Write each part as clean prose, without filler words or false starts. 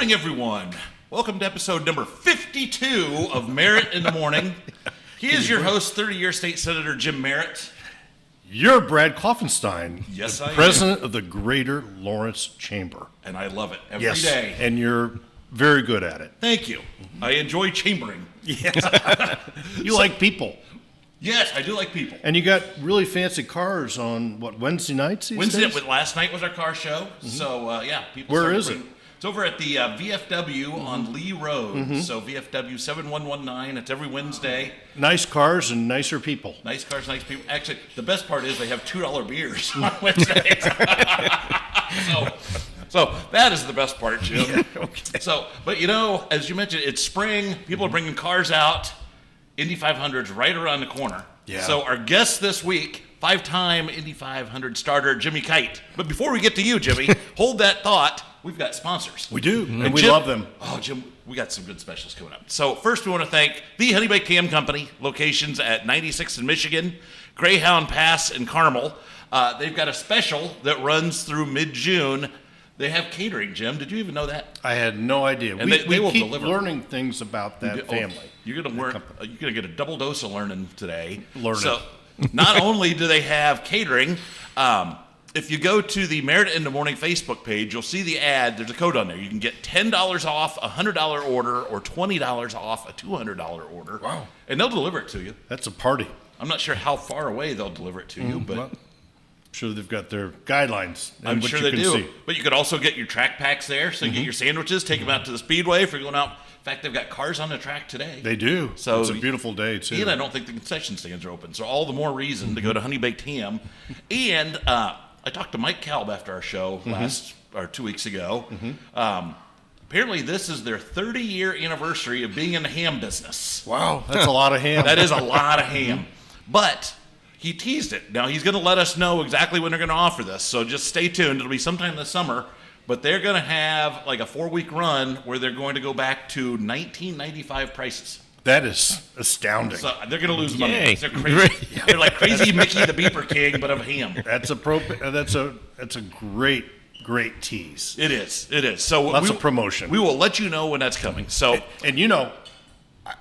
morning, everyone. Welcome to episode number 52 of Merritt in the Morning. He is your host, 30-year state senator Jim Merritt. You're Brad Kloffenstein, Yes, I am. president of the Greater Lawrence Chamber. And I love it every day. And you're very good at it. Thank you. I enjoy chambering. Yes. You like people. Yes, I do like people. And you got really fancy cars on, Wednesday nights these days? Last night was our car show. So, people. Where is it? It's over at the VFW on Lee Road. So, VFW 7119. It's every Wednesday. Nice cars and nicer people. Nice cars, nice people. Actually, the best part is they have $2 beers on Wednesdays. So that is the best part, Jim. Yeah, okay. So, but as you mentioned, it's spring. People are bringing cars out. Indy 500's right around the corner. Yeah. So our guest this week, 5-time Indy 500 starter Jimmy Kite. But before we get to you, Jimmy, hold that thought. We've got sponsors. We do, and we Jim, love them. Oh, Jim, we got some good specials coming up. So first, we want to thank the Honey Baked Ham Company, locations at 96 in Michigan, Greyhound Pass in Carmel. They've got a special that runs through mid-June. They have catering, Jim. Did you even know that? I had no idea. And we they will keep deliver. Learning things about that family. You're gonna learn. You're gonna get a double dose of learning today. So, not only do they have catering, if you go to the Merritt in the Morning Facebook page, you'll see the ad. There's a code on there. You can get $10 off a $100 order or $20 off a $200 order. Wow! And they'll deliver it to you. That's a party. I'm not sure how far away they'll deliver it to you, but. Well, sure they've got their guidelines. I'm what sure you they can do. See. But you could also get your track packs there. So you get your sandwiches, take them out to the speedway if you're going out. In fact, they've got cars on the track today. They do. So it's a beautiful day, too. And I don't think the concession stands are open. So all the more reason to go to Honey Baked Ham. And I talked to Mike Kalb after our show 2 weeks ago. Apparently, this is their 30-year anniversary of being in the ham business. Wow, that's a lot of ham. That is a lot of ham. But he teased it. Now, he's going to let us know exactly when they're going to offer this, so just stay tuned. It'll be sometime this summer, but they're going to have like a 4-week run where they're going to go back to 1995 prices. That is astounding. So they're going to lose money. Yay. They're crazy. They're like crazy Mickey the Beeper King, but of ham. That's a great tease. It is. So Lots of promotion. We will let you know when that's coming. So, and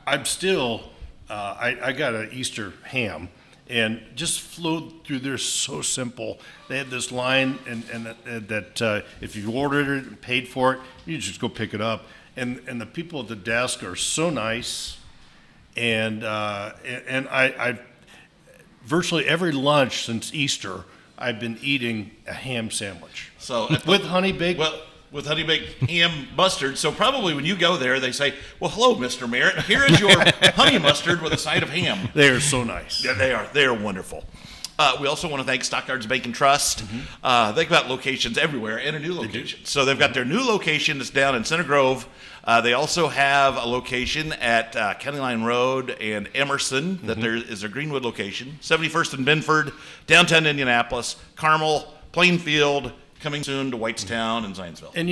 I'm still, I got an Easter ham. And just flew through there so simple. They had this line, and that if you ordered it and paid for it, you just go pick it up. And the people at the desk are so nice. And I virtually every lunch since Easter, I've been eating a ham sandwich. So with honey baked. Well, with honey baked ham mustard. So probably when you go there, they say, "Well, hello, Mr. Merritt. Here is your honey mustard with a side of ham." They are so nice. Yeah, they are. They are wonderful. We also want to thank Stockyards Bank and Trust. They've got locations everywhere and a new location. So they've got their new location that's down in Center Grove. They also have a location at County Line Road and Emerson. That there is their Greenwood location. 71st and Benford, downtown Indianapolis, Carmel, Plainfield. Coming soon to Whitestown and Zionsville. And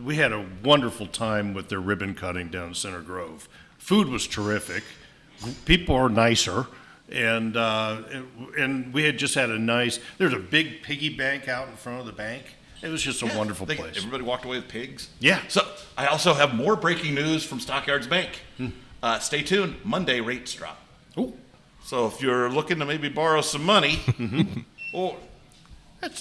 we had a wonderful time with their ribbon cutting down in Center Grove. Food was terrific. People are nicer. And we had just had there's a big piggy bank out in front of the bank. It was just a wonderful place. Everybody walked away with pigs. Yeah. So I also have more breaking news from Stockyards Bank. Stay tuned. Monday rates drop. Ooh. So if you're looking to maybe borrow some money,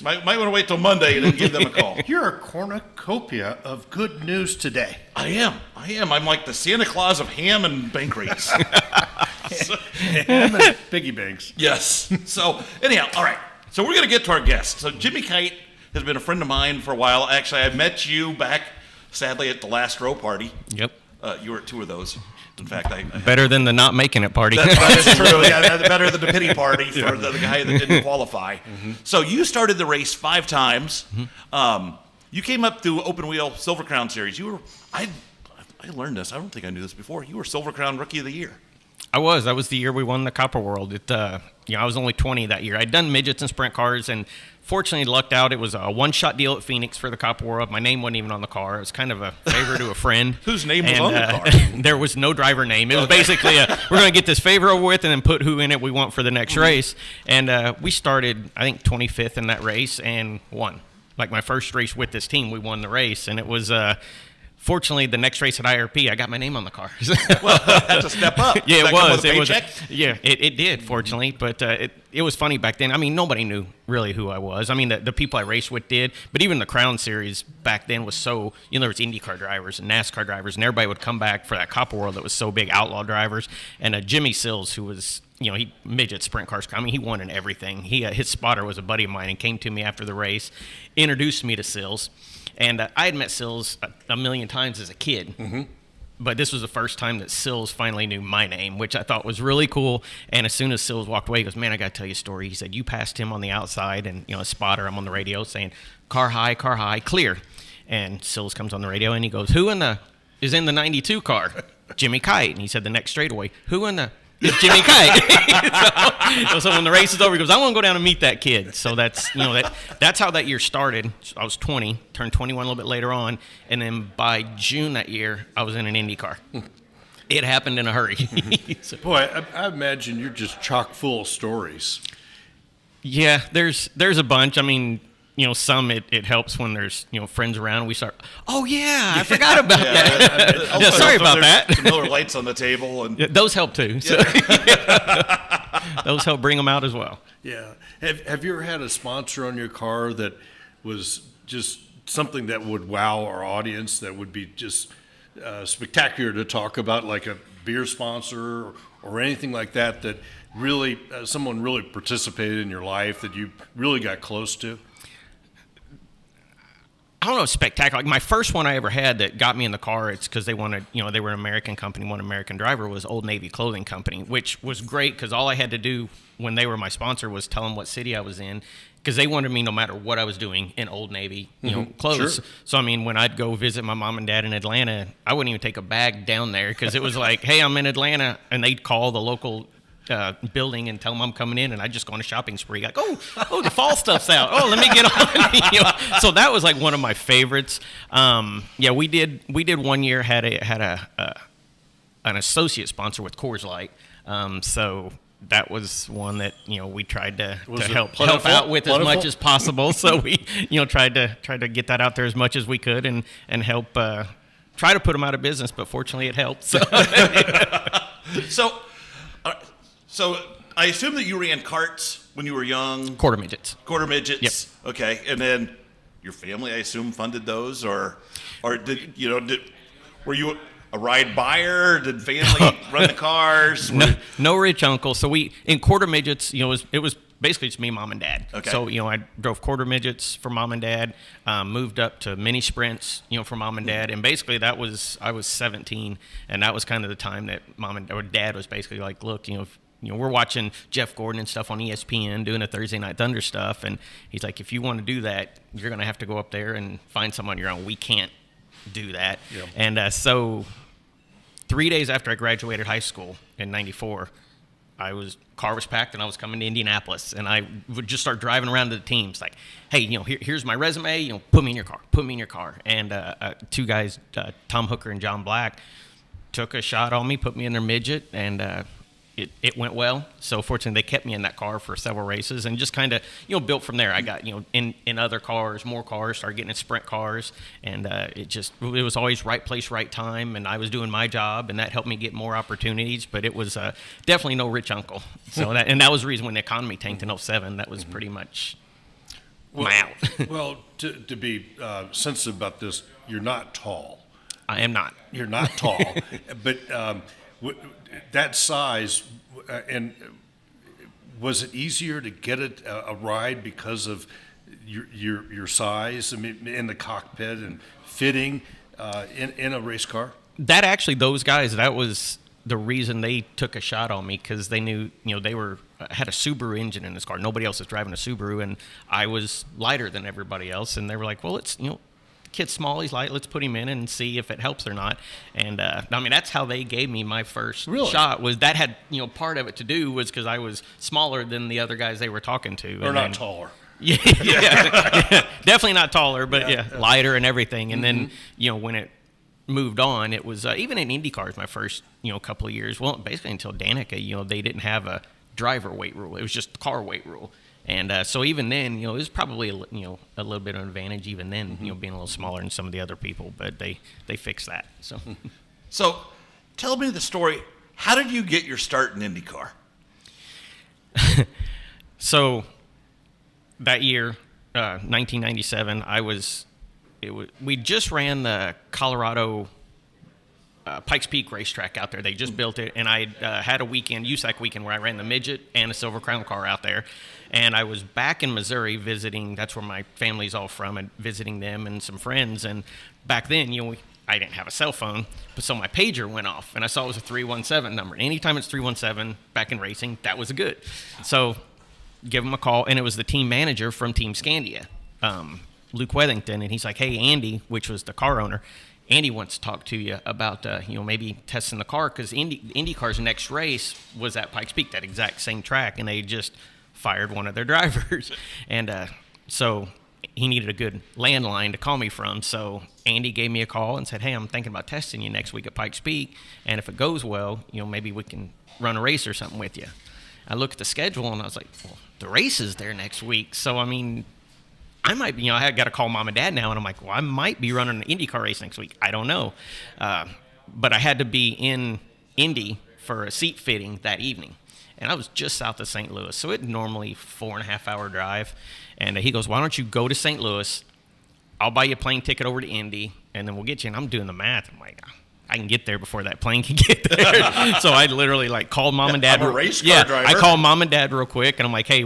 might want to wait till Monday and then give them a call. You're a cornucopia of good news today. I am. I'm like the Santa Claus of ham and bank rates. Ham and piggy banks. Yes. So anyhow, all right. So we're going to get to our guest. So Jimmy Kite has been a friend of mine for a while. Actually, I met you back, sadly, at the last row party. Yep. You were at 2 of those. In fact, I better than the not making it party. that is true. Yeah, better than the pity party for the guy that didn't qualify. So you started the race 5 times. You came up through Open Wheel Silver Crown Series. I learned this. I don't think I knew this before. You were Silver Crown Rookie of the Year. I was. That was the year we won the Copper World. I was only 20 that year. I'd done midgets and sprint cars, and fortunately lucked out. It was a one-shot deal at Phoenix for the Copper World. My name wasn't even on the car. It was kind of a favor to a friend. Whose name was on the car? There was no driver name. It was basically we're going to get this favor over with and then put who in it we want for the next race. And we started, I think, 25th in that race and won. Like my first race with this team, we won the race. And it was Fortunately, the next race at IRP, I got my name on the car. Well, that's a step up. Yeah, Does that it come was. with a It was. paycheck? Yeah, it did. Fortunately, but it was funny back then. I mean, nobody knew really who I was. I mean, the people I raced with did, but even the Crown Series back then was so. There was IndyCar drivers and NASCAR drivers, and everybody would come back for that Copper World that was so big. Outlaw drivers and Jimmy Sills, who was. He midget sprint cars. I mean, he won in everything. His spotter was a buddy of mine and came to me after the race, introduced me to Sills, and I had met Sills a million times as a kid. Mm-hmm. But this was the first time that Sills finally knew my name, which I thought was really cool. And as soon as Sills walked away, he goes, "Man, I got to tell you a story." He said, "You passed him on the outside," and a spotter. I'm on the radio saying, car high, clear." And Sills comes on the radio and he goes, "Who is in the 92 car?" "Jimmy Kite." And he said the next straightaway, "Who in the?" "It's Jimmy Kite." so when the race is over, he goes, "I want to go down and meet that kid." So that's that's how that year started. So I was 20, turned 21 a little bit later on, and then by June that year, I was in an IndyCar. It happened in a hurry. So, Boy, I imagine you're just chock full of stories. yeah, there's a bunch. I mean, some it helps when there's friends around. We start. "Oh yeah, I forgot about that." Also, sorry about there's that. Some Miller Lights on the table, and Yeah, those help too. So, those help bring them out as well. Yeah. Have you ever had a sponsor on your car that was just something that would wow our audience, that would be just spectacular to talk about, like a beer sponsor or anything like that, that really someone really participated in your life that you really got close to? I don't know, spectacular. Like my first one I ever had that got me in the car, it's because they wanted, they were an American company, one American driver, was Old Navy Clothing Company, which was great because all I had to do when they were my sponsor was tell them what city I was in, because they wanted me no matter what I was doing in Old Navy, clothes. Sure. So, I mean, when I'd go visit my mom and dad in Atlanta, I wouldn't even take a bag down there because it was like, "Hey, I'm in Atlanta," and they'd call the local building and tell them I'm coming in, and I just go on a shopping spree. Like, oh, the fall stuff's out. Oh, let me get on. So that was like one of my favorites. Yeah, we did 1 year had an associate sponsor with Coors Light. So that was one that we tried to help out with as much as possible. So we tried to get that out there as much as we could and help try to put them out of business. But fortunately, it helped. So. So I assume that you ran karts when you were young. Quarter midgets. Quarter midgets. Yep. Okay, and then your family, I assume, funded those, or were you a ride buyer? Did family run the cars? No rich uncle. So in quarter midgets, it was basically just me, mom, and dad. Okay. So I drove quarter midgets for mom and dad. Moved up to mini sprints, for mom and dad, and basically I was 17, and that was kind of the time that mom or dad was basically like, "Look, we're watching Jeff Gordon and stuff on ESPN doing a Thursday Night Thunder stuff," and he's like, "If you want to do that, you're going to have to go up there and find someone on your own. We can't do that." Yep. And so 3 days after I graduated high school in '94, car was packed and I was coming to Indianapolis, and I would just start driving around to the teams like, "Hey, here's my resume, put me in your car. And two guys, Tom Hooker and John Black, took a shot on me, put me in their midget, and it went well. So fortunately, they kept me in that car for several races, and just kind of built from there. I got in other cars, more cars, started getting in sprint cars, and it was always right place, right time, and I was doing my job, and that helped me get more opportunities. But it was definitely no rich uncle. So that was the reason when the economy tanked in '07. That was pretty much my out. Well, to be sensitive about this, you're not tall. I am not. You're not tall, but that size, and was it easier to get a ride because of your size? I mean, in the cockpit and fitting in a race car. That actually, those guys, that was the reason they took a shot on me, because they knew, they had a Subaru engine in this car. Nobody else was driving a Subaru, and I was lighter than everybody else. And they were like, "Well, it's kid's small, he's light, let's put him in and see if it helps or not." And I mean, that's how they gave me my first shot. Was that had part of it to do was because I was smaller than the other guys they were talking to, or not taller. Yeah, definitely not taller, but lighter and everything. And then when it moved on, it was even in IndyCars my first couple of years. Well, basically until Danica, they didn't have a driver weight rule. It was just the car weight rule. And so even then, it was probably a little bit of an advantage even then, being a little smaller than some of the other people. But they fixed that. So tell me the story. How did you get your start in IndyCar? So that year, 1997, we just ran the Colorado Pikes Peak racetrack out there. They just built it, and I had a weekend, USAC weekend, where I ran the midget and a Silver Crown car out there. And I was back in Missouri visiting. That's where my family's all from, and visiting them and some friends. And back then, I didn't have a cell phone, but so my pager went off, and I saw it was a 317 number. And anytime it's 317 back in racing, that was good. So give him a call, and it was the team manager from Team Scandia, Luke Wethington, and he's like, "Hey, Andy," which was the car owner. "Andy wants to talk to you about maybe testing the car, because IndyCar's next race was at Pikes Peak, that exact same track, and they just fired one of their drivers." And so he needed a good landline to call me from. So Andy gave me a call and said, "Hey, I'm thinking about testing you next week at Pikes Peak, and if it goes well, maybe we can run a race or something with you." I looked at the schedule and I was like, "Well, the race is there next week, so I mean, I might be, I had got to call mom and dad now," and I'm like, "Well, I might be running an IndyCar race next week. I don't know." But I had to be in Indy for a seat fitting that evening. And I was just south of St. Louis, so it's normally 4.5 hour drive. And he goes, "Why don't you go to St. Louis? I'll buy you a plane ticket over to Indy, and then we'll get you." And I'm doing the math. I'm like, I can get there before that plane can get there. So I literally called mom and dad. I'm a race car driver. I called mom and dad real quick, and I'm like, "Hey,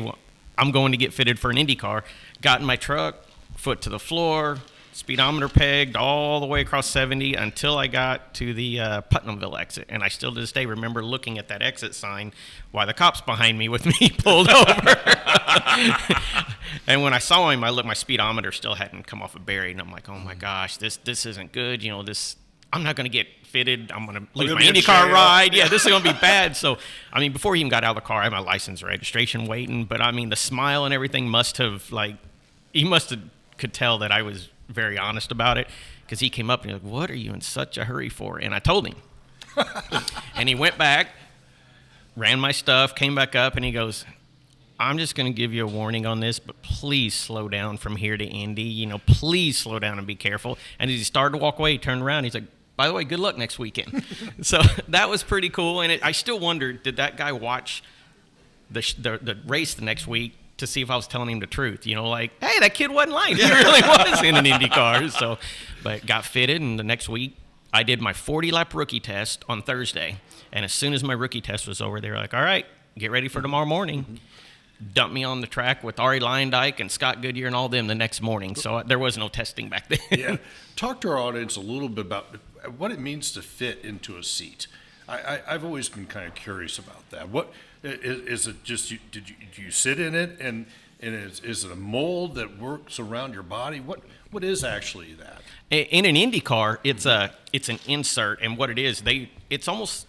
I'm going to get fitted for an Indy car." Got in my truck, foot to the floor, speedometer pegged all the way across 70 until I got to the Putnamville exit. And I still to this day remember looking at that exit sign while the cops behind me with me pulled over. And when I saw him, I looked, my speedometer still hadn't come off a berry. And I'm like, "Oh my gosh, this isn't good. I'm not going to get fitted. I'm going to lose my IndyCar ride. Yeah, this is going to be bad." So, I mean, before he even got out of the car, I had my license and registration waiting. But, I mean, the smile and everything he must have could tell that I was very honest about it, because he came up and he was like, "What are you in such a hurry for?" And I told him. And he went back, ran my stuff, came back up, and he goes, "I'm just going to give you a warning on this, but please slow down from here to Indy. Please slow down and be careful." And as he started to walk away, he turned around. He's like, "By the way, good luck next weekend." So that was pretty cool. And I still wondered, did that guy watch the race the next week to see if I was telling him the truth? Hey, that kid wasn't lying. He really was in an IndyCar. So, but got fitted, and the next week I did my 40-lap rookie test on Thursday. And as soon as my rookie test was over, they were like, "All right, get ready for tomorrow morning." Dumped me on the track with Ari Leyendijk and Scott Goodyear and all them the next morning. So there was no testing back then. Yeah. Talk to our audience a little bit about what it means to fit into a seat. I've always been kind of curious about that. What is it? Just do you sit in it, and is it a mold that works around your body? What is actually that? In an IndyCar, it's an insert, and what it is, it's almost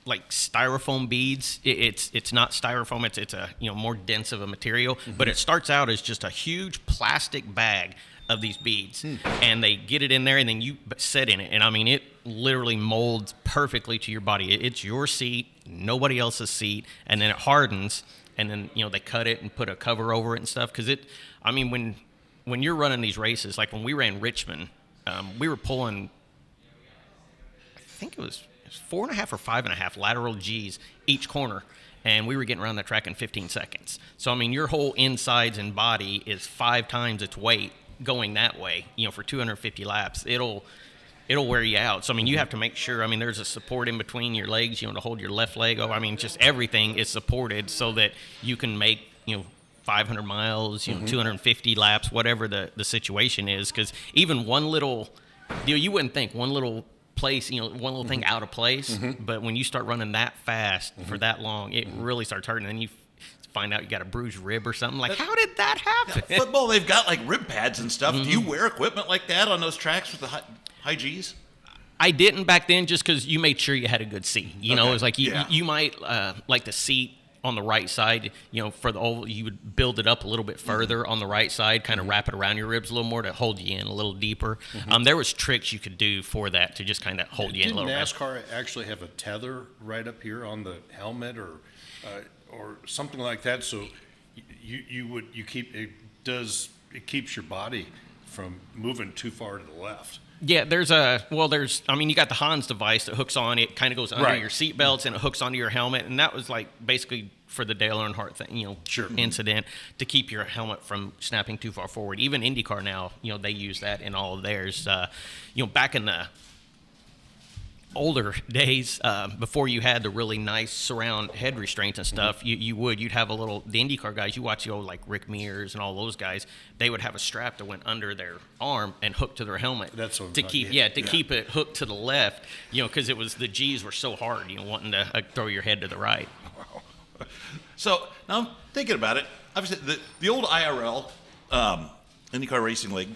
like styrofoam beads. It's not styrofoam. It's a more dense of a material, but it starts out as just a huge plastic bag of these beads, and they get it in there, and then you sit in it, and I mean, it literally molds perfectly to your body. It's your seat, nobody else's seat, and then it hardens, and then they cut it and put a cover over it and stuff. Because when you're running these races, like when we ran Richmond, we were pulling, I think it was 4.5 or 5.5 lateral G's each corner, and we were getting around that track in 15 seconds. So I mean, your whole insides and body is 5 times its weight going that way. For 250 laps, it'll wear you out. So I mean, you have to make sure. I mean, there's a support in between your legs, to hold your left leg. I mean, just everything is supported so that you can make 500 miles, 250 laps, whatever the situation is. Because even one little, you wouldn't think one little place, one little thing out of place, but when you start running that fast for that long, it really starts hurting. And then you find out you got a bruised rib or something. Like, how did that happen? Yeah, football, they've got like rib pads and stuff. Do you wear equipment like that on those tracks with the high G's? I didn't back then, just because you made sure you had a good seat. It was like you might like the seat on the right side, for the oval, you would build it up a little bit further on the right side, kind of wrap it around your ribs a little more to hold you in a little deeper. There was tricks you could do for that to just kind of hold you in a little bit. Did NASCAR actually have a tether right up here on the helmet or something like that, so it keeps your body from moving too far to the left. Yeah, you got the Hans device that hooks on. It kind of goes under your seat belts and it hooks onto your helmet. And that was like basically for the Dale Earnhardt thing, incident to keep your helmet from snapping too far forward. Even IndyCar now, they use that in all of theirs. Back in the older days, before you had the really nice surround head restraints and stuff, you'd have the IndyCar guys, you watch the old like Rick Mears and all those guys, they would have a strap that went under their arm and hooked to their helmet. That's what keep it hooked to the left, because it was the G's were so hard, wanting to throw your head to the right. Wow. So now I'm thinking about it. Obviously, the old IRL, IndyCar Racing League.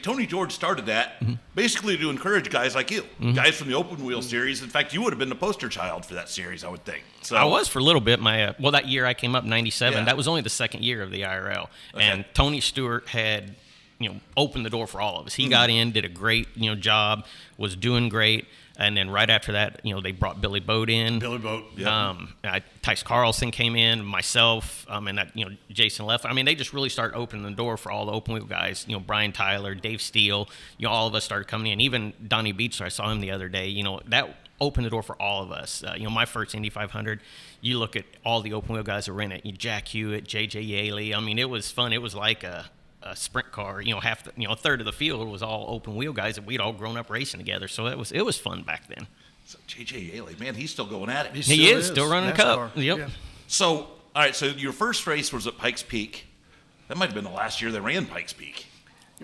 Tony George started that basically to encourage guys like you, guys from the open wheel series. In fact, you would have been the poster child for that series, I would think. So I was for a little bit. That year I came up in '97. That was only the second year of the IRL, and Tony Stewart had, opened the door for all of us. He got in, did a great, job, was doing great. And then right after that, they brought Billy Boat in. Tice Carlson came in, myself, and that, Jason left. They just really started opening the door for all the open wheel guys. Brian Tyler, Dave Steele, all of us started coming in. Even Donnie Beechler, I saw him the other day. That opened the door for all of us. My first Indy 500, you look at all the open wheel guys that were in it. Jack Hewitt, J.J. Yaley. It was fun. It was like a sprint car, a third of the field was all open wheel guys that we'd all grown up racing together. So it was fun back then. So J.J. Yaley, man, he's still going at it. He is still running the Cup. Yep. Yeah. So, all right, so your first race was at Pikes Peak. That might have been the last year they ran Pikes Peak.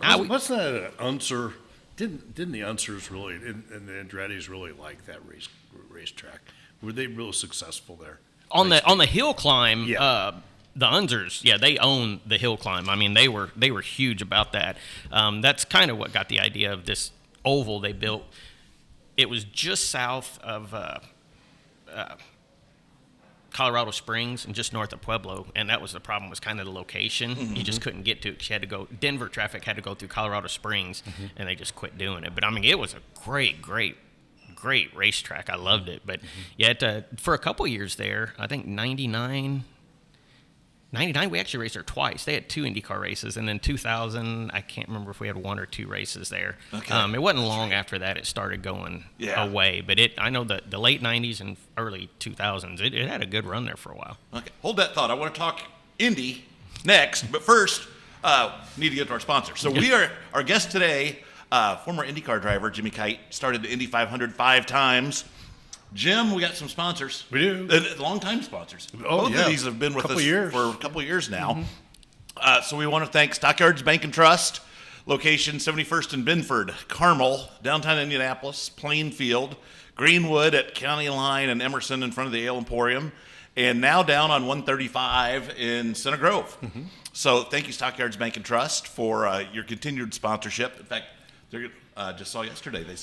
Wasn't that an Unser? Didn't the Unsers really and the Andretti's really like that racetrack? Were they real successful there? On the hill climb, the Unsers, they own the hill climb. They were huge about that. That's kind of what got the idea of this oval they built. It was just south of Colorado Springs and just north of Pueblo, and that was the problem. Was kind of the location. You just couldn't get to it. You had to go. Denver traffic had to go through Colorado Springs, and they just quit doing it. But it was a great racetrack. I loved it. But for a couple years there, I think 99, we actually raced there twice. They had 2 IndyCar races, and then 2000, I can't remember if we had 1 or 2 races there. Okay. It wasn't long after that it started going away, but I know that the late 90s and early 2000s, it had a good run there for a while. Okay, hold that thought. I want to talk Indy next, but first, need to get to our sponsor. So our guest today, former IndyCar driver Jimmy Kite, started the Indy 500 5 times. Jim, we got some sponsors. We do. Long-time sponsors. Oh, Both of these have been with us for a couple of years now. So we want to thank Stockyards Bank and Trust, location 71st and Binford, Carmel, downtown Indianapolis, Plainfield, Greenwood at County Line and Emerson in front of the Ale Emporium, and now down on 135 in Center Grove. So thank you, Stockyards Bank and Trust, for your continued sponsorship. In fact, they're just saw yesterday they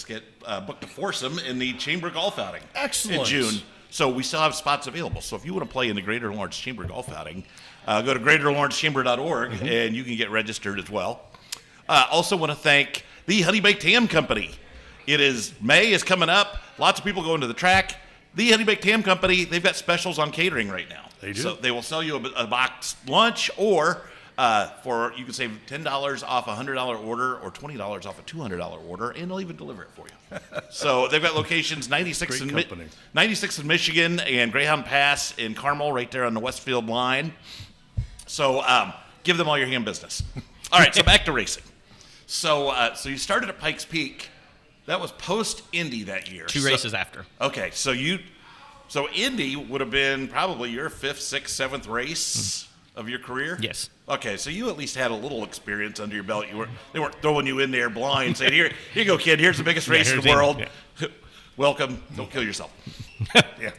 booked a foursome in the Chamber Golf Outing. Excellent. In June. So we still have spots available. So if you want to play in the Greater Lawrence Chamber Golf Outing, go to greaterlawrencechamber.org and you can get registered as well. Also want to thank the Honey Baked Ham Company. May is coming up. Lots of people going to the track. The Honey Baked Ham Company, they've got specials on catering right now. They do. So they will sell you a box lunch, or you can save $10 off a $100 order or $20 off a $200 order, and they'll even deliver it for you. So they've got locations 96 in Michigan and Greyhound Pass in Carmel, right there on the Westfield line. So give them all your ham business. All right, so back to racing. So you started at Pikes Peak. That was post-Indy that year. 2 races after. Okay, so Indy would have been probably your 5th, 6th, 7th race of your career? Yes. Okay, so you at least had a little experience under your belt. They weren't throwing you in there blind, saying, "Here you go, kid. Here's the biggest race in the world. Welcome. Don't kill yourself." Yeah.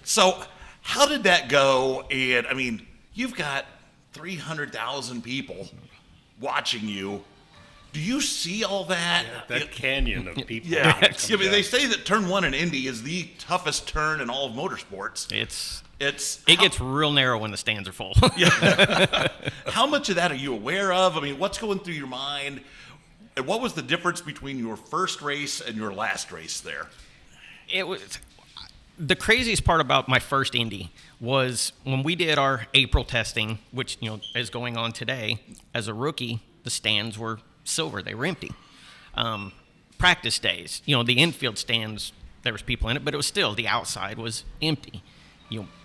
So how did that go? And you've got 300,000 people watching you. Do you see all that? That canyon of people. Yeah. They say that turn 1 in Indy is the toughest turn in all of motorsports. It gets real narrow when the stands are full. Yeah. How much of that are you aware of? What's going through your mind? And what was the difference between your first race and your last race there? The craziest part about my first Indy was when we did our April testing, which is going on today. As a rookie, the stands were silver; they were empty. Practice days, the infield stands, there was people in it, but it was still, the outside was empty.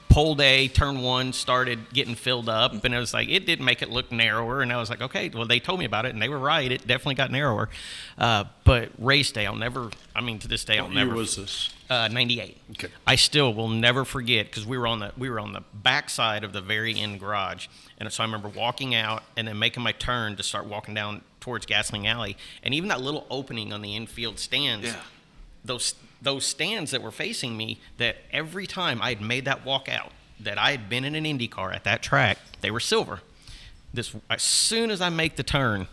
Pole day, turn one started getting filled up, and it was like, it did make it look narrower, and I was like, okay, well, they told me about it, and they were right. It definitely got narrower. But race day, to this day, I'll never. What year was this? 98. Okay. I still will never forget, because we were on the back side of the very end garage, and so I remember walking out and then making my turn to start walking down towards Gasoline Alley, and even that little opening on the infield stands, those stands that were facing me, that every time I had made that walk out, that I had been in an IndyCar at that track, they were silver. As soon as I make the turn,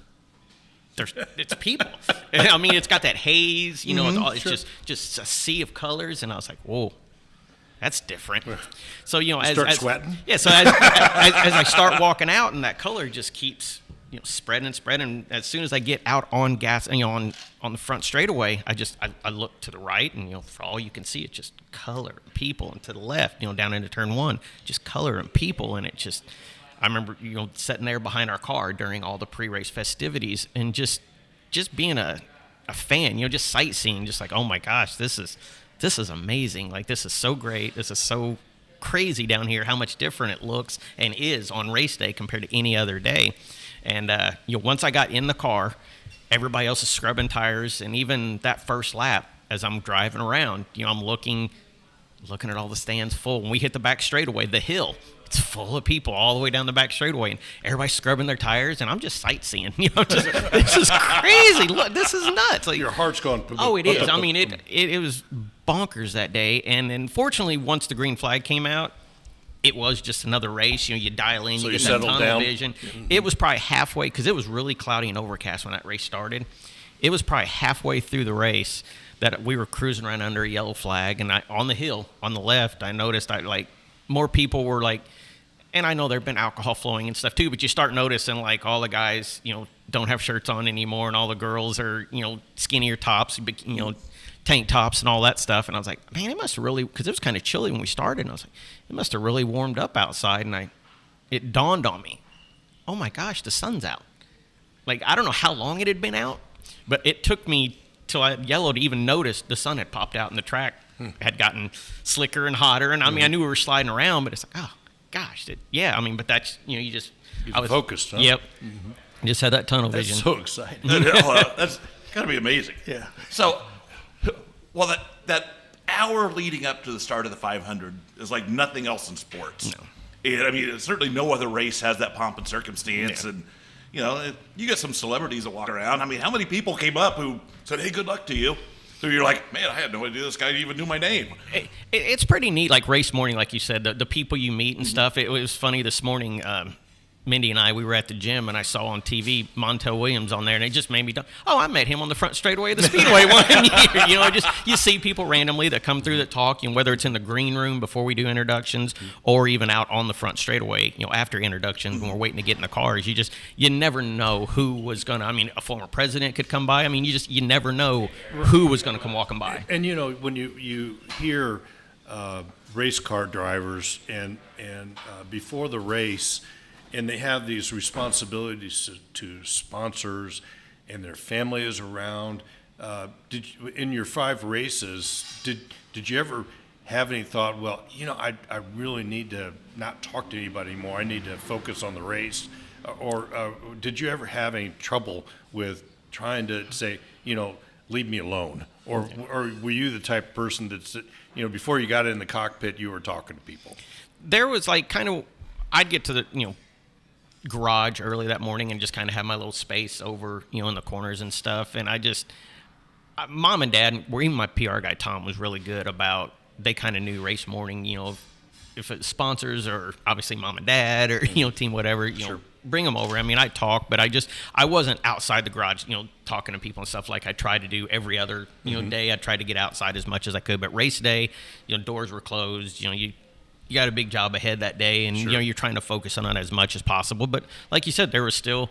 it's people. It's got that haze, it's sure. just a sea of colors, and I was like, whoa, that's different. So Start sweating. Yeah. So as I start walking out, and that color just keeps spreading and spreading. As soon as I get out on gas, on the front straightaway, I look to the right, and for all you can see, it's just color, people, and to the left, down into turn one, just color and people, and it just. I remember, sitting there behind our car during all the pre-race festivities, and just being a fan, just sightseeing, just like, oh my gosh, this is amazing. Like, this is so great. This is so crazy down here. How much different it looks and is on race day compared to any other day. And once I got in the car, everybody else is scrubbing tires, and even that first lap, as I'm driving around, I'm looking at all the stands full. When we hit the back straightaway, the hill, it's full of people all the way down the back straightaway, and everybody's scrubbing their tires, and I'm just sightseeing. This is crazy. Look, this is nuts. Like, your heart's going. Oh, it is. It was bonkers that day. And then, fortunately, once the green flag came out, it was just another race. You dial in, so you get that tunnel vision. It was probably halfway, because it was really cloudy and overcast when that race started. It was probably halfway through the race that we were cruising around under a yellow flag, and on the hill on the left, I noticed more people were like, and I know there've been alcohol flowing and stuff too, but you start noticing all the guys, don't have shirts on anymore, and all the girls are, skinnier tops, tank tops and all that stuff. And I was like, man, it must have really, because it was kind of chilly when we started, and I was like, it must have really warmed up outside. And it dawned on me, oh my gosh, the sun's out. I don't know how long it had been out, but it took me till I yellowed to even notice the sun had popped out, and the track had gotten slicker and hotter. And I knew we were sliding around, but it's like, oh gosh, but that's, I was focused, huh? Yep. Just had that tunnel vision. That's so exciting. That's gotta be amazing. Yeah. So, well, that hour leading up to the start of the 500 is like nothing else in sports. No. And, certainly no other race has that pomp and circumstance. Yeah. And, you get some celebrities that walk around. How many people came up who said, hey, good luck to you? So you're like, man, I had no idea this guy even knew my name. It's pretty neat, race morning, like you said, the people you meet and stuff. It was funny this morning. Mindy and I, we were at the gym, and I saw on TV Montel Williams on there, and it just made me, I met him on the front straightaway of the Speedway one year. You see people randomly that come through that talk, whether it's in the green room before we do introductions, or even out on the front straightaway, after introductions when we're waiting to get in the cars. You never know who was gonna. A former president could come by. You never know who was gonna come walking by. And when you hear race car drivers and before the race, and they have these responsibilities to sponsors, and their family is around. In your 5 races, did you ever have any thought? Well, I really need to not talk to anybody anymore. I need to focus on the race. Or did you ever have any trouble with trying to say, leave me alone? Or were you the type of person that's, before you got in the cockpit, you were talking to people? There was I'd get to the garage early that morning and just kind of have my little space over in the corners and stuff, and Mom and Dad, or even my PR guy Tom, was really good about, they kind of knew race morning, if it's sponsors or obviously Mom and Dad or team whatever, Sure. Bring them over. I talk, but I wasn't outside the garage talking to people and stuff like I tried to do every other day. I tried to get outside as much as I could, but race day, doors were closed. You you got a big job ahead that day, and you're trying to focus on it as much as possible. But like you said, there was still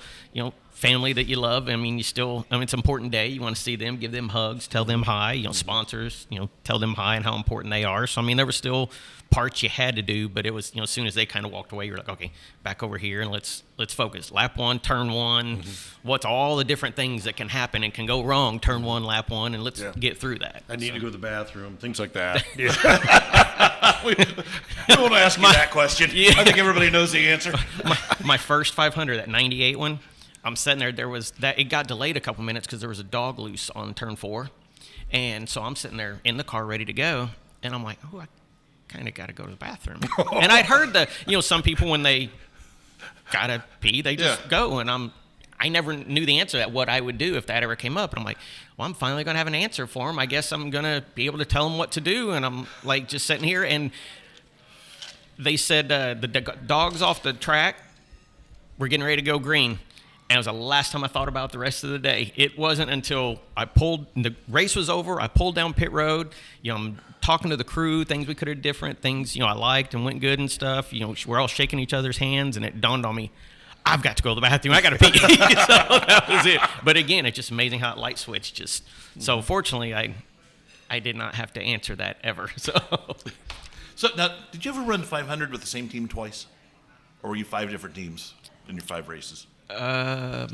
family that you love. I mean, it's an important day. You want to see them, give them hugs, tell them hi. Sponsors, tell them hi and how important they are. So I mean, there were still parts you had to do, but it was as soon as they kind of walked away, you're like, okay, back over here and let's focus. Lap 1, turn 1. What's all the different things that can happen and can go wrong? Turn 1, lap 1, and let's get through that. I need to go to the bathroom, things like that. We won't ask you that question. I think everybody knows the answer. My first 500, that 98 one, I'm sitting there. It got delayed a couple minutes because there was a dog loose on turn 4, and so I'm sitting there in the car ready to go, and I'm like, oh, I kind of got to go to the bathroom. And I'd heard some people when they gotta pee, they just go, and I never knew the answer to that, what I would do if that ever came up. And I'm like, well, I'm finally going to have an answer for him. I guess I'm going to be able to tell him what to do. And I'm like just sitting here, and they said the dog's off the track. We're getting ready to go green. And it was the last time I thought about the rest of the day. It wasn't until the race was over, I pulled down pit road. I'm talking to the crew, things we could have different, things, I liked and went good and stuff. We're all shaking each other's hands, and it dawned on me, I've got to go to the bathroom. I got to pee. So that was it. But again, it's just amazing how it light switched. So fortunately, I did not have to answer that ever. So now, did you ever run 500 with the same team twice, or were you 5 different teams in your 5 races? I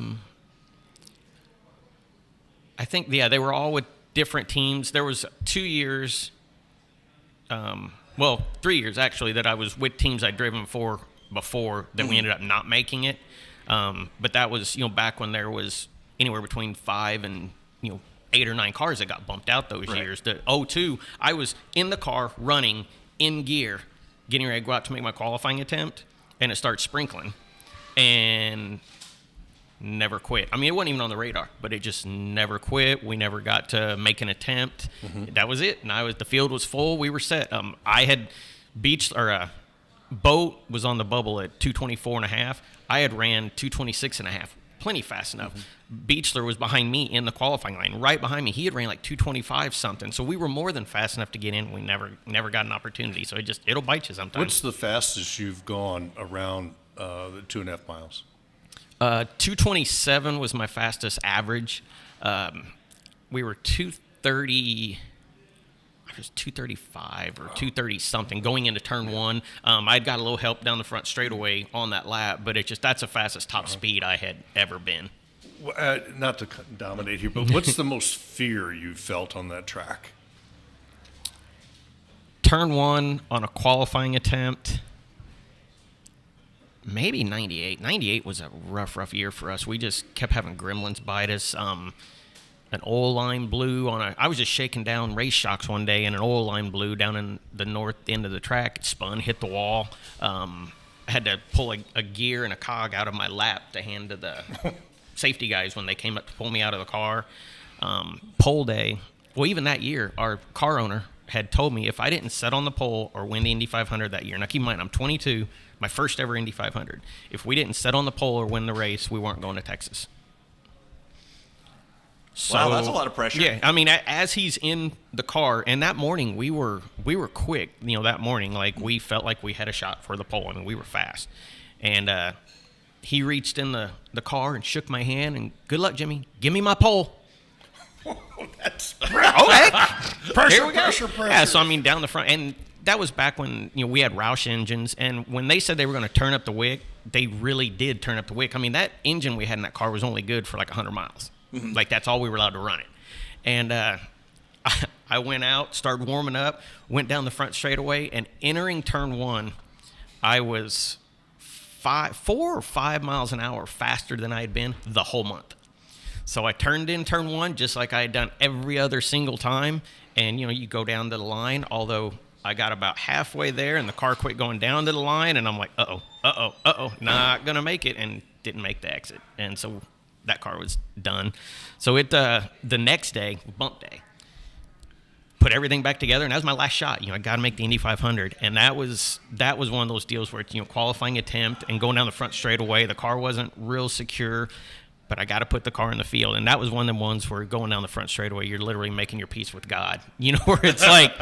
think they were all with different teams. There was 2 years, 3 years actually, that I was with teams I'd driven for before that we ended up not making it. But that was, back when there was anywhere between 5 and, 8 or 9 cars that got bumped out those years. The 02, I was in the car running in gear, getting ready to go out to make my qualifying attempt, and it started sprinkling and never quit. I mean, it wasn't even on the radar, but it just never quit. We never got to make an attempt. That was it. And the field was full. We were set. I had boat was on the bubble at 224.5. I had ran 226.5, plenty fast enough. Beechler was behind me in the qualifying line, right behind me. He had ran like 225 something, so we were more than fast enough to get in. We never got an opportunity, so it'll bite you sometimes. What's the fastest you've gone around the 2.5 miles? 227 was my fastest average. We were 230. I was 235 or 230 something going into turn 1. I'd got a little help down the front straightaway on that lap, but that's the fastest top speed I had ever been. Not to dominate here, but what's the most fear you felt on that track? Turn 1 on a qualifying attempt. Maybe 98. 98 was a rough year for us. We just kept having gremlins bite us. An oil line blew I was just shaking down race shocks one day, and an oil line blew down in the north end of the track. It spun, hit the wall. I had to pull a gear and a cog out of my lap to hand to the safety guys when they came up to pull me out of the car. Pole day. Well, even that year, our car owner had told me if I didn't set on the pole or win the Indy 500 that year, now keep in mind, I'm 22, my first ever Indy 500. If we didn't set on the pole or win the race, we weren't going to Texas. So, wow, that's a lot of pressure. Yeah, I mean, as he's in the car, and that morning we were quick. That morning, like we felt like we had a shot for the pole. I mean, we were fast, and he reached in the car and shook my hand and good luck, Jimmy. Give me my pole. That's okay. Pressure. Yeah, so I mean, down the front, and that was back when we had Roush engines, and when they said they were going to turn up the wick, they really did turn up the wick. I mean, that engine we had in that car was only good for like 100 miles. Like that's all we were allowed to run it. And I went out, started warming up, went down the front straightaway, and entering turn 1, I was 4 or 5 miles an hour faster than I had been the whole month. So I turned in turn 1 just like I had done every other single time. And you go down to the line, although I got about halfway there and the car quit going down to the line, and I'm like, not gonna make it, and didn't make the exit. And so that car was done. So the next day, bump day, put everything back together, and that was my last shot. I got to make the Indy 500, and that was one of those deals where it's, qualifying attempt and going down the front straightaway. The car wasn't real secure. but I got to put the car in the field. And that was one of them ones where going down the front straightaway, you're literally making your peace with God. You know, where it's like,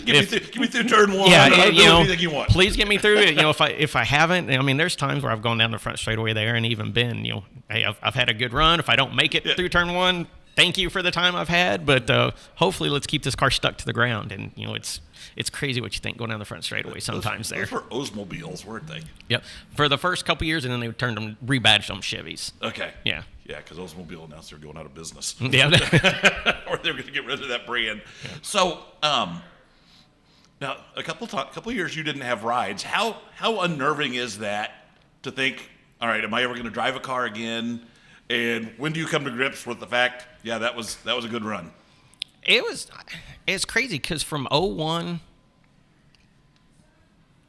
give me through turn one. yeah, I'll do you know, anything you want. please get me through it. You know, if I haven't, I mean, there's times where I've gone down the front straightaway there and even been, you know, hey, I've had a good run. If I don't make it through turn one, thank you for the time I've had, but hopefully let's keep this car stuck to the ground. And, you know, it's crazy what you think going down the front straightaway sometimes there. Those were Oldsmobiles, weren't they? Yep. For the first couple years, and then they rebadged them Chevys. Okay. Yeah. Yeah, because Oldsmobile announced they're going out of business. Yeah. Or they're going to get rid of that brand. Yeah. So, now, a couple years you didn't have rides. How unnerving is that to think, all right, am I ever going to drive a car again? And when do you come to grips with the fact, yeah, that was a good run? It's crazy because from 01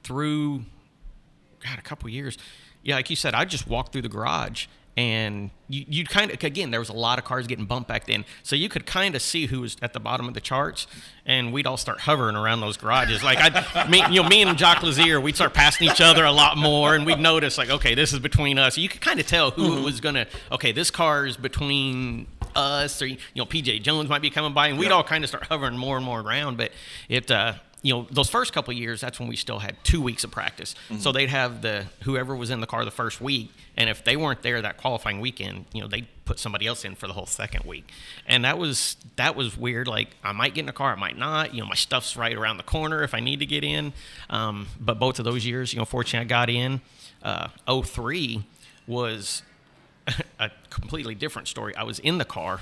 through, God, a couple years, yeah, like you said, I just walked through the garage. And you'd kind of, again, there was a lot of cars getting bumped back then. So you could kind of see who was at the bottom of the charts. And we'd all start hovering around those garages. Like, me and Jacques Lazier, we'd start passing each other a lot more. And we'd notice, like, okay, this is between us. You could kind of tell who it was going to, okay, this car is between us. Or, you know, P.J. Jones might be coming by. And we'd all kind of start hovering more and more around. But it, you know, those first couple of years, that's when we still had 2 weeks of practice. Mm-hmm. So they'd have whoever was in the car the first week, and if they weren't there that qualifying weekend, you know, they'd put somebody else in for the whole second week. And that was weird. Like, I might get in a car, I might not. You know, my stuff's right around the corner if I need to get in. But both of those years, you know, fortunately I got in. 03 was a completely different story. I was in the car,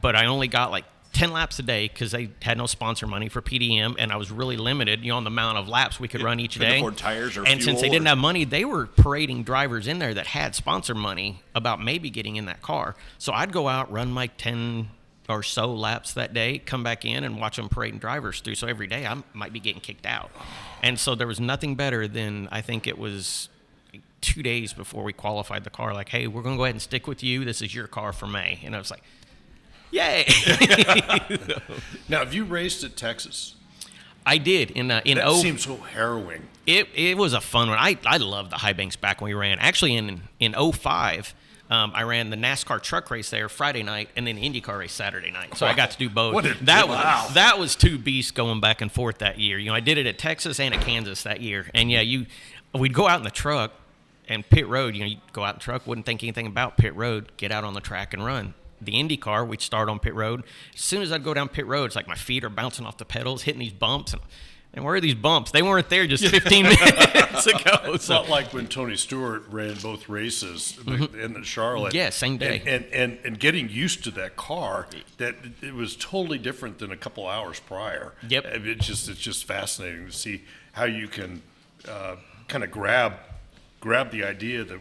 but I only got like 10 laps a day because they had no sponsor money for PDM, and I was really limited, you know, on the amount of laps we could run each day. Afford tires or and fuel, since they didn't have money, they were parading drivers in there that had sponsor money about maybe getting in that car. So I'd go out, run my 10 or so laps that day, come back in and watch them parading drivers through. So every day I might be getting kicked out. And so there was nothing better than, I think it was 2 days before we qualified the car, like, hey, we're going to go ahead and stick with you. This is your car for May. And I was like, yay! Now, have you raced at Texas? I did That seems so harrowing. It was a fun one. I loved the high banks back when we ran. Actually, in 05, I ran the NASCAR truck race there Friday night, and then the IndyCar race Saturday night. So I got to do both. That was two beasts going back and forth that year. You know, I did it at Texas and at Kansas that year. And yeah, we'd go out in the truck and pit road. You know, you'd go out in the truck, wouldn't think anything about pit road, get out on the track and run. The IndyCar, we'd start on pit road. As soon as I'd go down pit road, it's like my feet are bouncing off the pedals, hitting these bumps. And where are these bumps? They weren't there just 15 minutes ago. It's not like when Tony Stewart ran both races in Charlotte. Yeah, same day. And getting used to that car, that it was totally different than a couple hours prior. Yep. It's just fascinating to see how you can kind of grab the idea that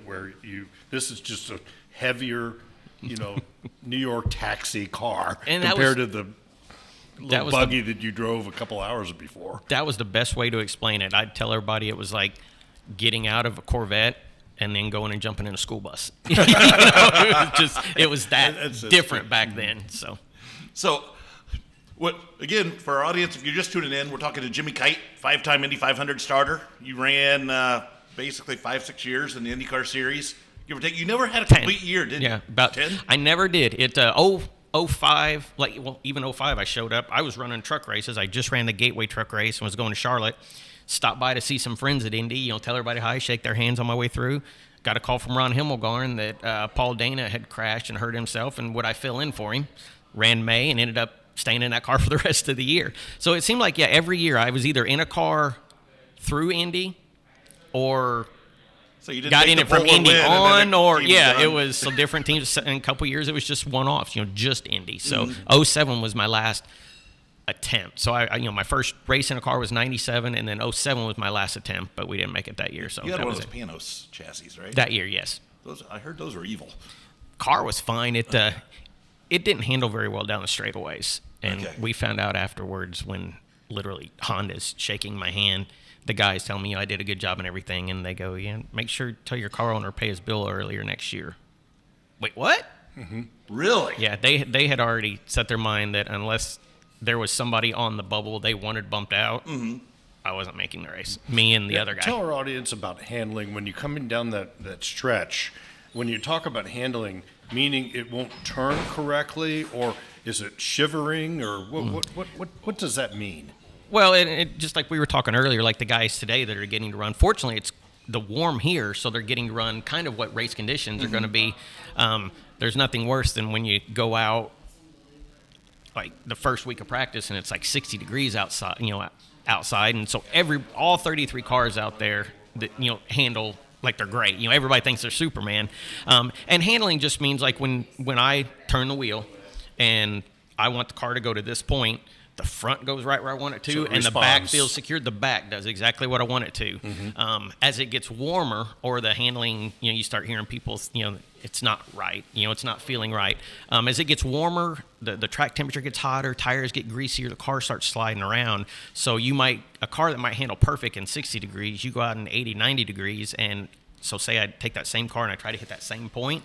this is just a heavier, you know, New York taxi car compared to the little buggy that you drove a couple hours before. That was the best way to explain it. I'd tell everybody it was like getting out of a Corvette and then going and jumping in a school bus. You know, it was that different back then. So what, again, for our audience, if you're just tuning in, we're talking to Jimmy Kite, 5-time Indy 500 starter. You ran basically 5-6 years in the IndyCar series. Give or take. You never had a complete year, did you? Yeah, about 10. I never did. It 05, even 05, I showed up. I was running truck races. I just ran the Gateway truck race and was going to Charlotte. Stopped by to see some friends at Indy. You know, tell everybody hi, shake their hands on my way through. Got a call from Ron Himmelgarn that Paul Dana had crashed and hurt himself, and would I fill in for him? Ran May and ended up staying in that car for the rest of the year. So it seemed like every year I was either in a car through Indy or. So you didn't got in it from Indy on, or it was some different teams. In a couple years, it was just one-offs, you know, just Indy. So 07 was my last attempt. So I my first race in a car was 97, and then 07 was my last attempt, but we didn't make it that year. So you had that one was of those Panos chassis, right? That year, yes. I heard those were evil. Car was fine. It didn't handle very well down the straightaways, and we found out afterwards when literally Honda's shaking my hand. The guys tell me I did a good job and everything, and they go, yeah, make sure tell your car owner pay his bill earlier next year. Wait, what? Mm-hmm. Really? Yeah, they had already set their mind that unless there was somebody on the bubble they wanted bumped out, I wasn't making the race. Me and the other guy. Tell our audience about handling when you're coming down that stretch. when you talk about handling, meaning it won't turn correctly, or is it shivering, or what does that mean? Well, it just like we were talking earlier, like the guys today that are getting to run. Fortunately, it's the warm here, so they're getting to run kind of what race conditions are going to be. There's nothing worse than when you go out like the first week of practice and it's like 60 degrees outside, and so all 33 cars out there that handle like they're great. Everybody thinks they're Superman. And handling just means like when I turn the wheel and I want the car to go to this point, the front goes right where I want it to, So it and the back responds. feels secured. The back does exactly what I want it to. As it gets warmer, or the handling, you start hearing people, it's not right. It's not feeling right. As it gets warmer, the track temperature gets hotter, tires get greasier, the car starts sliding around. So a car that might handle perfect in 60 degrees, you go out in 80, 90 degrees, and so say I take that same car and I try to hit that same point.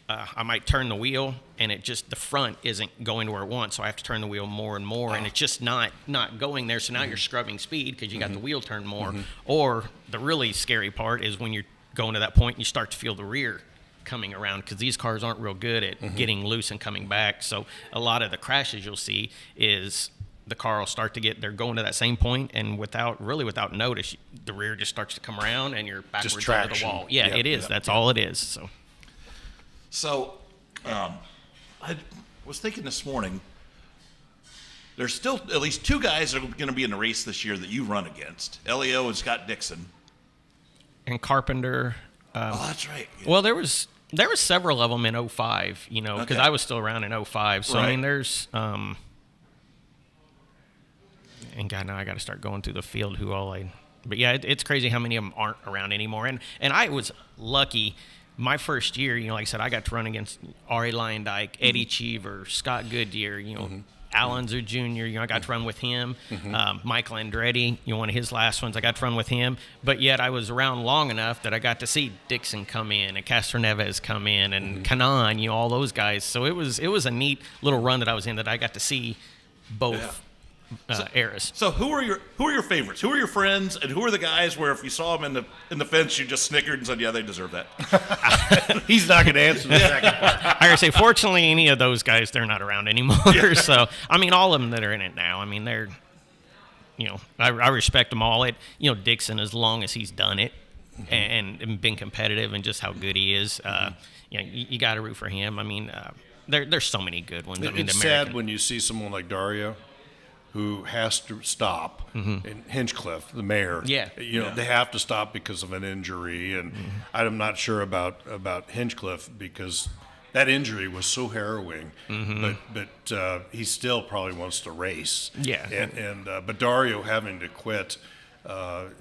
I might turn the wheel, and the front isn't going to where it wants, so I have to turn the wheel more and more, and it's just not going there. So now you're scrubbing speed because you got the wheel turned more. Or the really scary part is when you're going to that point, and you start to feel the rear coming around, because these cars aren't real good at getting loose and coming back. So a lot of the crashes you'll see is the car will start to they're going to that same point, and without notice, the rear just starts to come around, and you're backwards into the traction. wall. Yeah, Yep, it is. yep, That's all it is. So, I was thinking this morning, there's still at least two guys that are going to be in the race this year that you run against, Elio and Scott Dixon. And Carpenter. Oh, that's right. Yeah. Well, there was several of them in 05, because Okay. I was still around in 05. So, Right. I mean, there's and God, now I got to start going through the field but yeah, it's crazy how many of them aren't around anymore. And I was lucky. My first year, like I said, I got to run against Ari Lyondike, Eddie Cheever, Scott Goodyear, Alonzo Jr., I got to run with him. Michael Andretti, one of his last ones, I got to run with him. But yet I was around long enough that I got to see Dixon come in and Castro Neves come in and Kanan, all those guys. So it was a neat little run that I was in, that I got to see both eras. So who are your favorites? Who are your friends, and who are the guys where if you saw them in the fence, you just snickered and said, "Yeah, they deserve that." He's not going to answer the second part. I gotta say, fortunately, any of those guys, they're not around anymore. So, I mean, all of them that are in it now, I mean, they're, I respect them all. Dixon, as long as he's done it and been competitive and just how good he is, you got to root for him. I mean, there's so many good ones. I mean, It's sad when you see someone like Dario, who has to stop, and Hinchcliffe, the mayor. Yeah. They have to stop because of an injury, and I'm not sure about Hinchcliffe because that injury was so harrowing. But he still probably wants to race. Yeah. But Dario having to quit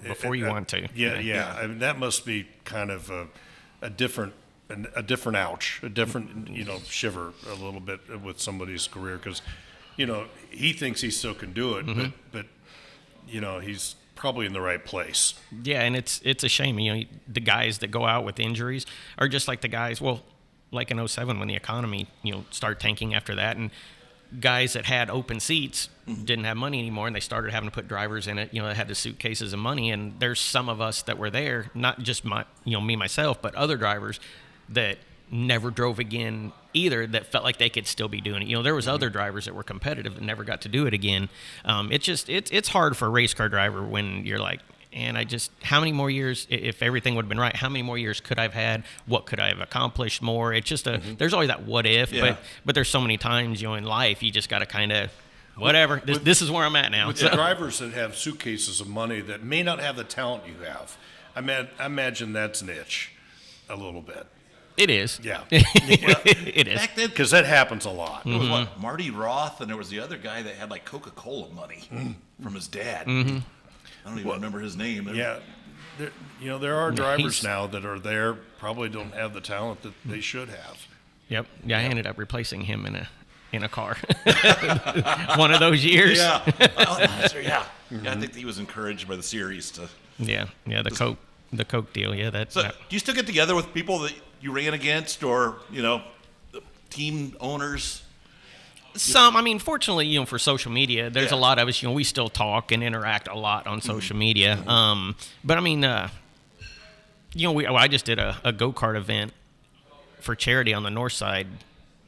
Before you want to. Yeah. I mean, that must be kind of a different ouch, a different shiver a little bit with somebody's career, because he thinks he still can do it, but he's probably in the right place. Yeah, and it's a shame. The guys that go out with injuries are just like the guys, like in 07 when the economy, started tanking after that, and guys that had open seats didn't have money anymore, and they started having to put drivers in it, that had the suitcases of money. And there's some of us that were there, not just me, myself, but other drivers that never drove again either, that felt like they could still be doing it. There was other drivers that were competitive that never got to do it again. It's hard for a race car driver when you're like, and how many more years, if everything would have been right, how many more years could I have had? What could I have accomplished more? It's just there's always that what if, but there's so many times, in life, you just got to kind of, whatever, this is where I'm at now. With the drivers that have suitcases of money that may not have the talent you have, I imagine that's an itch a little bit. It is. Yeah. It is. Back then, Because that happens a lot. it was Marty Roth, and there was the other guy that had like Coca-Cola money from his dad. I don't even remember his name. Yeah. There are drivers now that are there, probably don't have the talent that they should have. Yep. Yeah, I ended up replacing him in a car. One of those years. Yeah. Yeah, I think he was encouraged by the series to. Yeah. The Coke deal. Yeah, So, do you still get together with people that you ran against, or the team owners? Some, I mean, fortunately, for social media, there's a Yeah. lot of us. We still talk and interact a lot on social media. But I mean, I just did a go-kart event for charity on the north side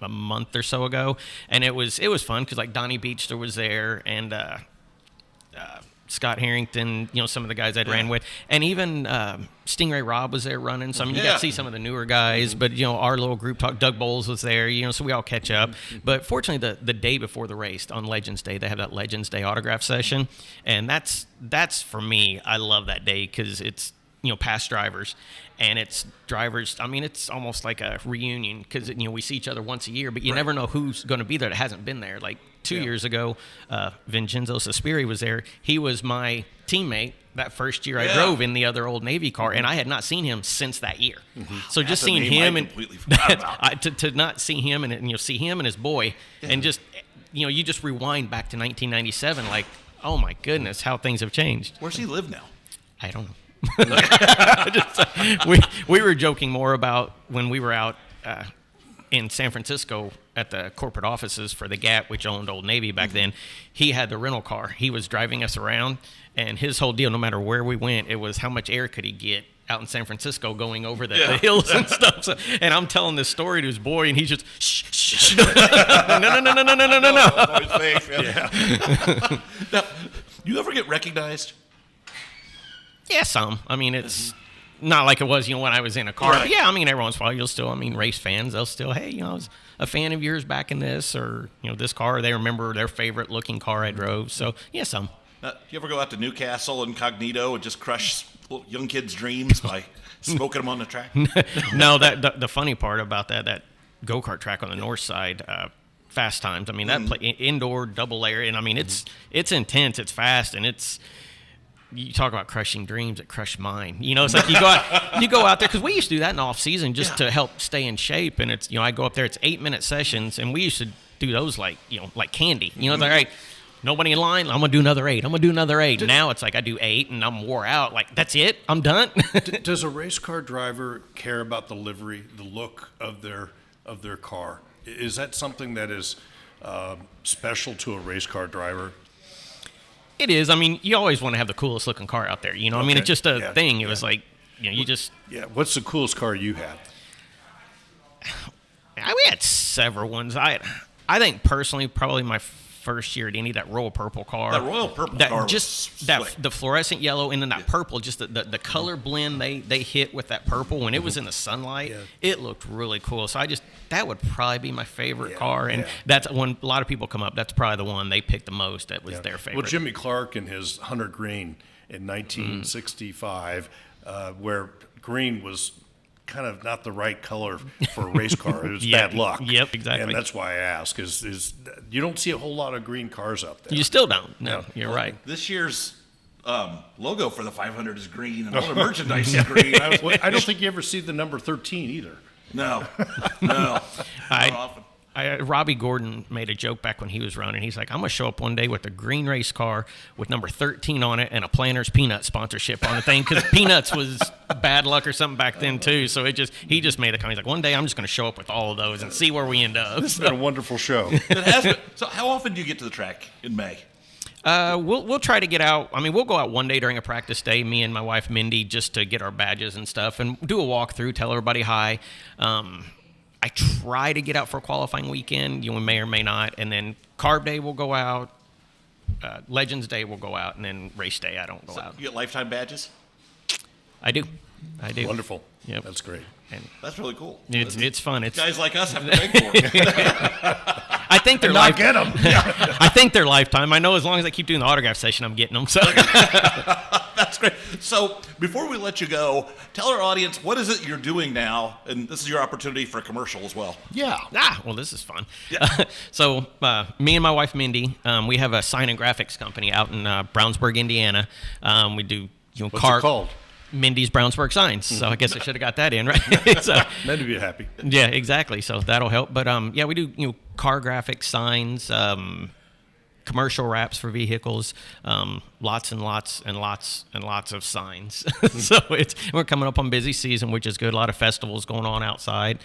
a month or so ago, and it was fun because like Donnie Beechler was there, and Scott Harrington, some of the guys I'd ran with, and even Stingray Rob was there running. So I mean, you got to see some of the newer guys, but our little group talk. Doug Bowles was there, so we all catch up. But fortunately, the day before the race on Legends Day, they have that Legends Day autograph session, and that's for me. I love that day because it's past drivers, and it's drivers. I mean, it's almost like a reunion because we see each other once a year, but you never know who's going to be there that hasn't been there. Like 2 years ago, Vincenzo Sospiri was there. He was my teammate that first year I drove in the other old Navy car, and I had not seen him since that year. So just seeing him and to not see him and see him and his boy, and just you just rewind back to 1997, like, oh my goodness, how things have changed. Where's he live now? I don't know. We were joking more about when we were out in San Francisco at the corporate offices for the Gap, which owned Old Navy back then. He had the rental car. He was driving us around, and his whole deal, no matter where we went, it was how much air could he get out in San Francisco going over the hills and stuff. So, and I'm telling this story to his boy, and he's just, shh. No. Now, you ever get recognized? Yeah, some. I mean, it's not like it was, when I was in a car. Right. But yeah, I mean, every once in a while, you'll still, race fans, they'll still, hey, I was a fan of yours back in this, or, this car, or they remember their favorite looking car I drove. So, yeah, some. You ever go out to Newcastle incognito and just crush young kids' dreams by smoking them on the track? No, the funny part about that go-kart track on the north side, Fast Times, I mean, that indoor double layer, and I mean, it's intense, it's fast, and you talk about crushing dreams, it crushed mine. It's like you go out there, because we used to do that in off season just to help stay in shape. And it's, I go up there, it's 8-minute sessions, and we used to do those like candy. It's like, all right, nobody in line, I'm going to do another 8. I'm going to do another 8. Now it's like I do 8 and I'm wore out. Like, that's it? I'm done? Does a race car driver care about the livery, the look of their car? Is that something that is special to a race car driver? It is. I mean, you always want to have the coolest looking car out there. I mean, it's just a thing. It was like, you just... Yeah. What's the coolest car you have? We had several ones. I think personally, probably my first year at Indy, that royal purple car. That royal purple car was slick. The fluorescent yellow and then that purple, just the color blend they hit with that purple when it was in the sunlight, it looked really cool. So that would probably be my favorite car, and that's when a lot of people come up. That's probably the one they picked the most. That was their favorite. Well, Jimmy Clark and his Hunter Green in 1965, where green was kind of not the right color for a race car. It was bad luck. Yep, exactly. And that's why I ask, is you don't see a whole lot of green cars up there. You still don't. No, you're right. This year's logo for the 500 is green, and all the merchandise is green. I don't think you ever see the number 13 either. No. Not often. Robbie Gordon made a joke back when he was running. He's like, I'm going to show up one day with a green race car with number 13 on it and a Planters Peanut sponsorship on the thing, because Peanuts was bad luck or something back then too. So he just made a comment. He's like, one day I'm just going to show up with all of those and see where we end up. It's been a wonderful show. It has been. So how often do you get to the track in May? We'll try to get out. I mean, we'll go out one day during a practice day, me and my wife Mindy, just to get our badges and stuff and do a walkthrough, tell everybody hi. I try to get out for a qualifying weekend. We may or may not. And then Carb Day we'll go out. Legends Day we'll go out. And then Race Day I don't go out. You get lifetime badges? I do. Wonderful. Yep. That's great. And that's really cool. It's fun. Guys like us have to beg for it. I think they're get them. I think they're lifetime. I know as long as I keep doing the autograph session, I'm getting them. So that's great. So before we let you go, tell our audience, what is it you're doing now? And this is your opportunity for a commercial as well. Yeah. Well, this is fun. Yeah. So me and my wife Mindy, we have a sign and graphics company out in Brownsburg, Indiana. We do What's it called? Mindy's Brownsburg Signs. So I guess I should have got that in, right? So Then to be happy. yeah, exactly. So that'll help. But we do car graphics, signs, commercial wraps for vehicles, lots and lots and lots and lots of signs. So we're coming up on busy season, which is good. A lot of festivals going on outside,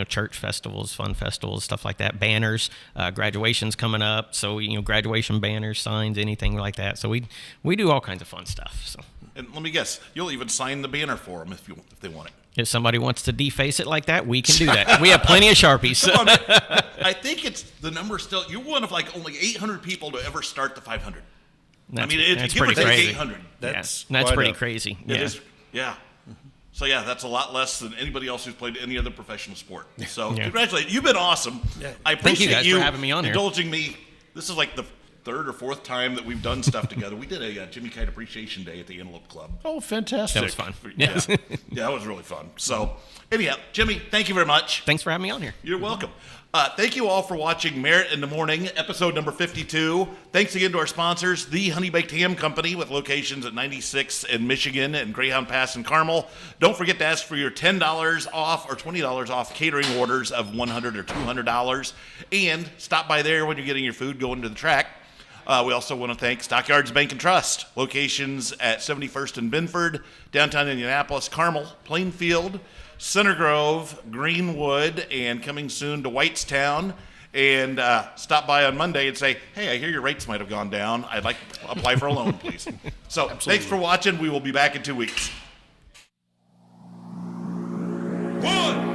church festivals, fun festivals, stuff like that. Banners, graduations coming up. So, graduation banners, signs, anything like that. So we do all kinds of fun stuff. So. And let me guess, you'll even sign the banner for them if they want it. If somebody wants to deface it like that, we can do that. We have plenty of Sharpies. Come on, I think it's the number still. You're one of like only 800 people to ever start the 500. That's it's pretty crazy. 800. That's pretty crazy. It is. Yeah. So yeah, that's a lot less than anybody else who's played any other professional sport. So congratulations, you've been awesome. Yeah. I Thank you appreciate guys for having me on here. indulging me. This is like the third or fourth time that we've done stuff together. We did a Jimmy Kite Appreciation Day at the Antelope Club. Oh, fantastic. That was fun. Yeah, that was really fun. So anyhow, Jimmy, thank you very much. Thanks for having me on here. You're welcome. Thank you all for watching Merritt in the Morning, episode number 52. Thanks again to our sponsors, the Honey Baked Ham Company, with locations at 96 in Michigan and Greyhound Pass in Carmel. Don't forget to ask for your $10 off or $20 off catering orders of $100 or $200. And stop by there when you're getting your food going to the track. We also want to thank Stockyards Bank and Trust, locations at 71st and Binford, downtown Indianapolis, Carmel, Plainfield, Center Grove, Greenwood, and coming soon to Whitestown. And stop by on Monday and say, hey, I hear your rates might have gone down. I'd like to apply for a loan, please. So thanks for watching. We will be back in 2 weeks. 1